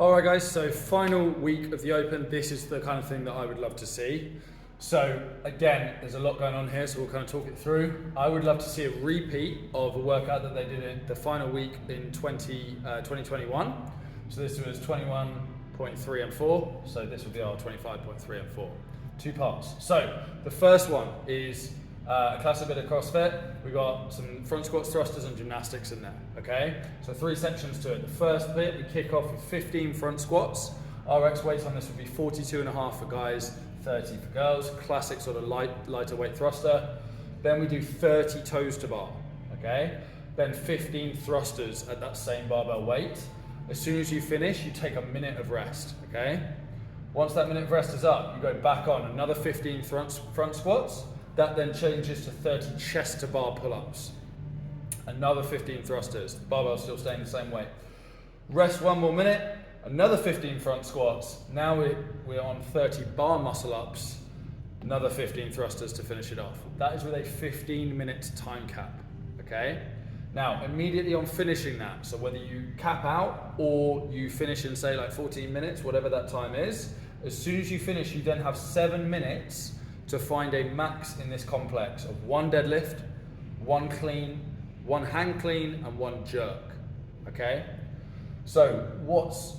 All right, guys, so final week of the Open. This is the kind of thing that I would love to see. So again, there's a lot going on here, so we'll kind of talk it through. I would love to see a repeat of a workout that they did in the final week in 2021. So this was 21.3 and 4. So this would be our 25.3 and 4. Two parts. So the first one is a classic bit of CrossFit. We've got some front squats, thrusters, and gymnastics in there, okay? So 3 sections to it. The first bit, we kick off with 15 front squats. RX weight on this would be 42.5 for guys, 30 for girls. Classic sort of lighter weight thruster. Then we do 30 toes to bar, okay? Then 15 thrusters at that same barbell weight. As soon as you finish, you take a minute of rest, okay? Once that minute of rest is up, you go back on another 15 front squats. That then changes to 30 chest to bar pull-ups. Another 15 thrusters. The barbell's still staying the same weight. Rest 1 more minute. Another 15 front squats. Now we're on 30 bar muscle ups. Another 15 thrusters to finish it off. That is with a 15-minute time cap, okay? Now, immediately on finishing that, so whether you cap out or you finish in, say, like 14 minutes, whatever that time is, as soon as you finish, you then have 7 minutes to find a max in this complex of 1 deadlift, 1 clean, 1 hang clean, and 1 jerk, okay? So what's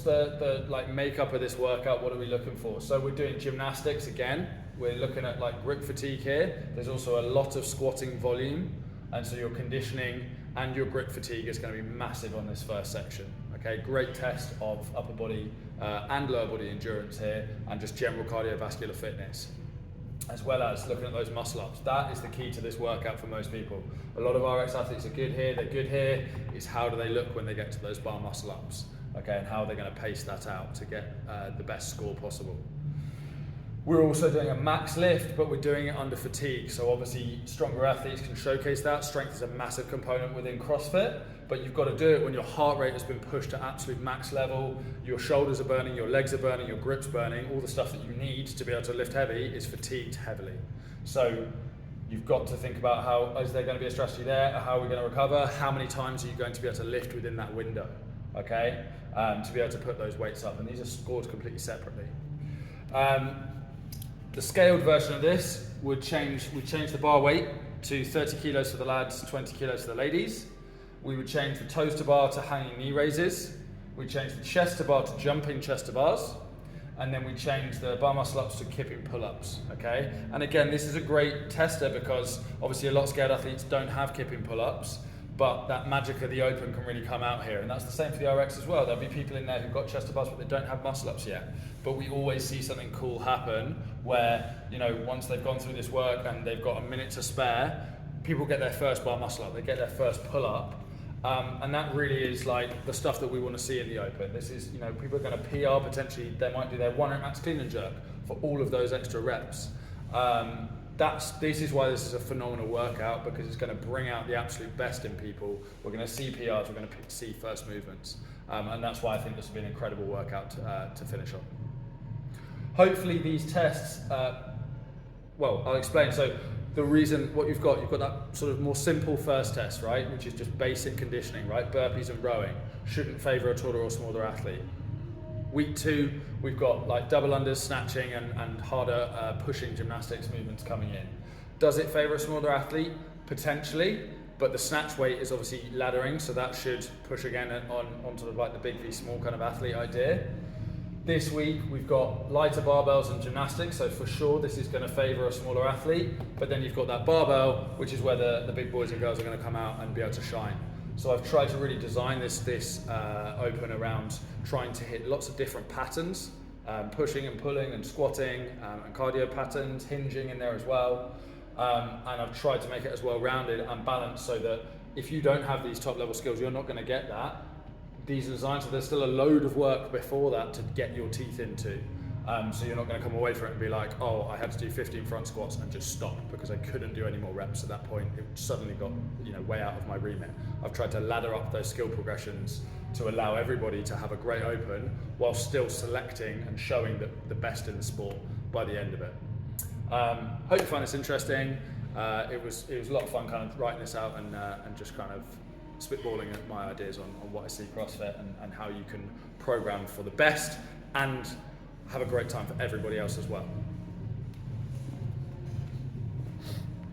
the like makeup of this workout? What are we looking for? So we're doing gymnastics again. We're looking at like grip fatigue here. There's also a lot of squatting volume, and so your conditioning and your grip fatigue is going to be massive on this first section. Okay, great test of upper body and lower body endurance here, and just general cardiovascular fitness, as well as looking at those muscle ups. That is the key to this workout for most people. A lot of RX athletes are good here, they're good here. It's how do they look when they get to those bar muscle ups, okay, and how they're going to pace that out to get the best score possible. We're also doing a max lift, but we're doing it under fatigue. So obviously stronger athletes can showcase that. Strength is a massive component within CrossFit, but you've got to do it when your heart rate has been pushed to absolute max level, your shoulders are burning, your legs are burning, your grip's burning. All the stuff that you need to be able to lift heavy is fatigued heavily. So you've got to think about how, is there going to be a strategy there? How are we going to recover? How many times are you going to be able to lift within that window, okay? To be able to put those weights up, and these are scored completely separately. The scaled version of this would change the bar weight to 30 kilos for the lads, 20 kilos for the ladies. We would change the toes to bar to hanging knee raises. We'd change the chest to bar to jumping chest to bars. And then we change the bar muscle ups to kipping pull-ups, okay? And again, this is a great tester because obviously a lot of scaled athletes don't have kipping pull-ups, but that magic of the Open can really come out here. And that's the same for the RX as well. There'll be people in there who've got chest to bars, but they don't have muscle ups yet. But we always see something cool happen where, you know, once they've gone through this work and they've got a minute to spare, people get their first bar muscle up, they get their first pull up. And that really is like the stuff that we want to see in the Open. This is, you know, people are going to PR potentially, they might do their 1 rep max clean and jerk for all of those extra reps. This is why this is a phenomenal workout, because it's going to bring out the absolute best in people. We're going to see PRs, we're going to see first movements. And that's why I think this will be an incredible workout to finish on. Hopefully these tests, well, I'll explain. So the reason, what you've got that sort of more simple first test, right? Which is just basic conditioning, right? Burpees and rowing. Shouldn't favor a taller or smaller athlete. Week 2, we've got like double unders, snatching, and harder pushing gymnastics movements coming in. Does it favor a smaller athlete? Potentially, but the snatch weight is obviously laddering, so that should push again on sort of like the big v small kind of athlete idea. This week, we've got lighter barbells and gymnastics, so for sure this is going to favor a smaller athlete, but then you've got that barbell, which is where the big boys and girls are going to come out and be able to shine. So I've tried to really design this Open around trying to hit lots of different patterns, pushing and pulling and squatting and cardio patterns, hinging in there as well. And I've tried to make it as well rounded and balanced so that if you don't have these top level skills, you're not going to get that. These are designed so there's still a load of work before that to get your teeth into. So you're not going to come away from it and be like, oh, I had to do 15 front squats and just stop because I couldn't do any more reps at that point. It suddenly got, you know, way out of my remit. I've tried to ladder up those skill progressions to allow everybody to have a great Open while still selecting and showing the best in the sport by the end of it. Hope you find this interesting. It was a lot of fun kind of writing this out and just kind of spitballing at my ideas on what I see CrossFit and how you can program for the best and have a great time for everybody else as well.